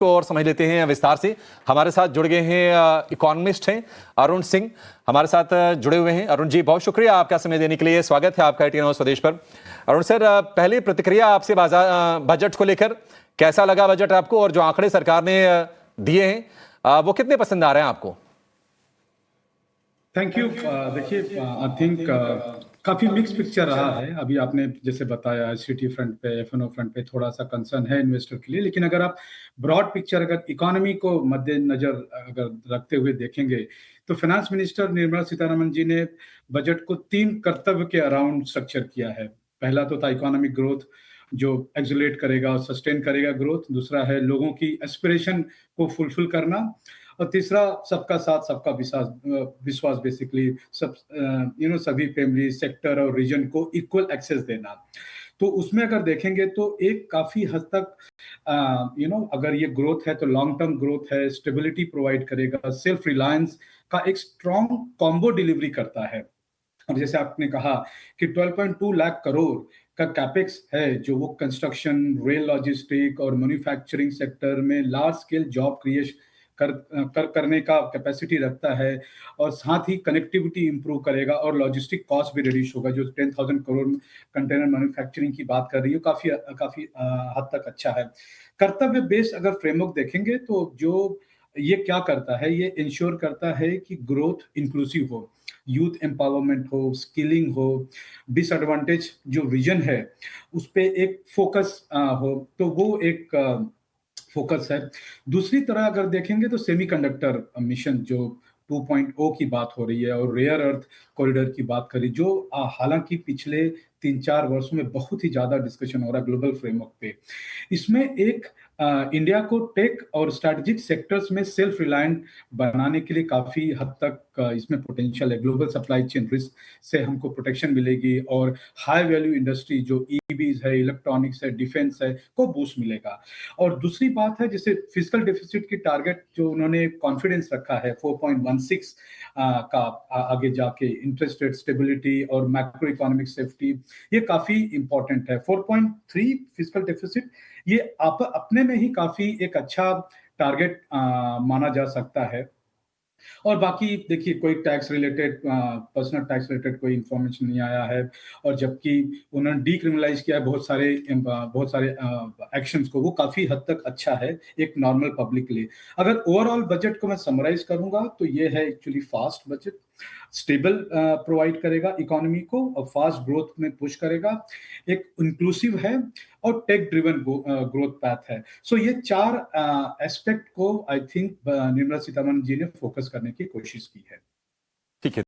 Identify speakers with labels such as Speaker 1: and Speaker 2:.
Speaker 1: और समझ लेते हैं विस्तार से। हमारे साथ जुड़ गए हैं इकोनॉमिस्ट हैं अरुण सिंह, हमारे साथ जुड़े हुए हैं। अरुण जी, बहुत शुक्रिया आपका समय देने के लिए। स्वागत है आपका एटीएन स्वदेश पर। अरुण सर, पहले प्रतिक्रिया आपसे बजट को लेकर, कैसा लगा बजट आपको, और जो आंकड़े सरकार ने दिए हैं वो कितने पसंद आ रहे हैं आपको?
Speaker 2: Thank you. देखिए, आई थिंक काफी मिक्स पिक्चर रहा है। अभी आपने जैसे बताया, एससीटी फ्रंट पे, एफएनओ फ्रंट पे थोड़ा सा कंसर्न है इन्वेस्टर के लिए, लेकिन अगर आप ब्रॉड पिक्चर, अगर इकोनॉमी को मद्देनजर अगर रखते हुए देखेंगे, तो फाइनेंस मिनिस्टर निर्मला सीतारमण जी ने बजट को 3 कर्तव्य के अराउंड स्ट्रक्चर किया है। पहला तो था इकोनॉमिक ग्रोथ, जो एक्सुलेट करेगा और सस्टेन करेगा ग्रोथ। दूसरा है लोगों की एस्पिरेशन को फुलफिल करना, और तीसरा सबका साथ सबका विश्वास बेसिकली सब सभी फैमिली, सेक्टर और रीजन को इक्वल एक्सेस देना। तो उसमें अगर देखेंगे तो एक काफी हद तक अगर ये ग्रोथ है तो लॉन्ग टर्म ग्रोथ है, स्टेबिलिटी प्रोवाइड करेगा, सेल्फ रिलायंस का एक स्ट्रॉन्ग कॉम्बो डिलीवरी करता है। और जैसे आपने कहा कि 12.2 लाख करोड़ का कैपेक्स है, जो वो कंस्ट्रक्शन, रेल, लॉजिस्टिक और मैन्युफैक्चरिंग सेक्टर में लार्ज स्केल जॉब क्रिएशन करने का कैपेसिटी रखता है, और साथ ही कनेक्टिविटी इंप्रूव करेगा और लॉजिस्टिक कॉस्ट भी रिड्यूस होगा। जो 10,000 करोड़ कंटेनर मैन्युफैक्चरिंग की बात कर रही हो, काफी काफी हद तक अच्छा है। कर्तव्य बेस्ड अगर फ्रेमवर्क देखेंगे तो जो ये क्या करता है, ये इंश्योर करता है कि ग्रोथ इंक्लूसिव हो, यूथ एम्पावरमेंट हो, स्किलिंग हो, डिसएडवांटेज जो रीजन है उस पे एक फोकस हो, तो वो एक फोकस है। दूसरी तरह अगर देखेंगे तो सेमीकंडक्टर मिशन जो 2.0 की बात हो रही है, और रेयर अर्थ कॉरिडोर की बात करी, जो हालांकि पिछले 3-4 वर्षों में बहुत ही ज्यादा डिस्कशन हो रहा है ग्लोबल फ्रेमवर्क पे। इसमें एक इंडिया को टेक और स्ट्रेटेजिक सेक्टर्स में सेल्फ रिलायंट बनाने के लिए काफी हद तक इसमें पोटेंशियल है। ग्लोबल सप्लाई चेन रिस्क से हमको प्रोटेक्शन मिलेगी, और हाई वैल्यू इंडस्ट्री जो ईवीज है, इलेक्ट्रॉनिक्स है, डिफेंस है, को बूस्ट मिलेगा। और दूसरी बात है, जैसे फिजिकल डेफिसिट की टारगेट जो उन्होंने कॉन्फिडेंस रखा है 4.16 का, आगे जाके इंटरेस्ट रेट स्टेबिलिटी और मैक्रो इकोनॉमिक सेफ्टी, ये काफी इंपॉर्टेंट है। 4.3 फिजिकल डेफिसिट, ये अपने में ही काफी एक अच्छा टारगेट माना जा सकता है। और बाकी देखिए, कोई tax related, personal tax related कोई इंफॉर्मेशन नहीं आया है, और जबकि उन्होंने डीक्रिमिनलाइज किया है बहुत सारे एक्शंस को, वो काफी हद तक अच्छा है एक नॉर्मल पब्लिक के लिए। अगर ओवरऑल बजट को मैं समराइज करूंगा तो ये है actually fast budget, stable provide करेगा इकोनॉमी को, और फास्ट ग्रोथ में पुश करेगा, एक इंक्लूसिव है, और टेक ड्रिवन ग्रोथ पैथ है। सो ये 4 एस्पेक्ट को आई थिंक निर्मला सीतारमण जी ने फोकस करने की कोशिश की है।
Speaker 1: ठीक है।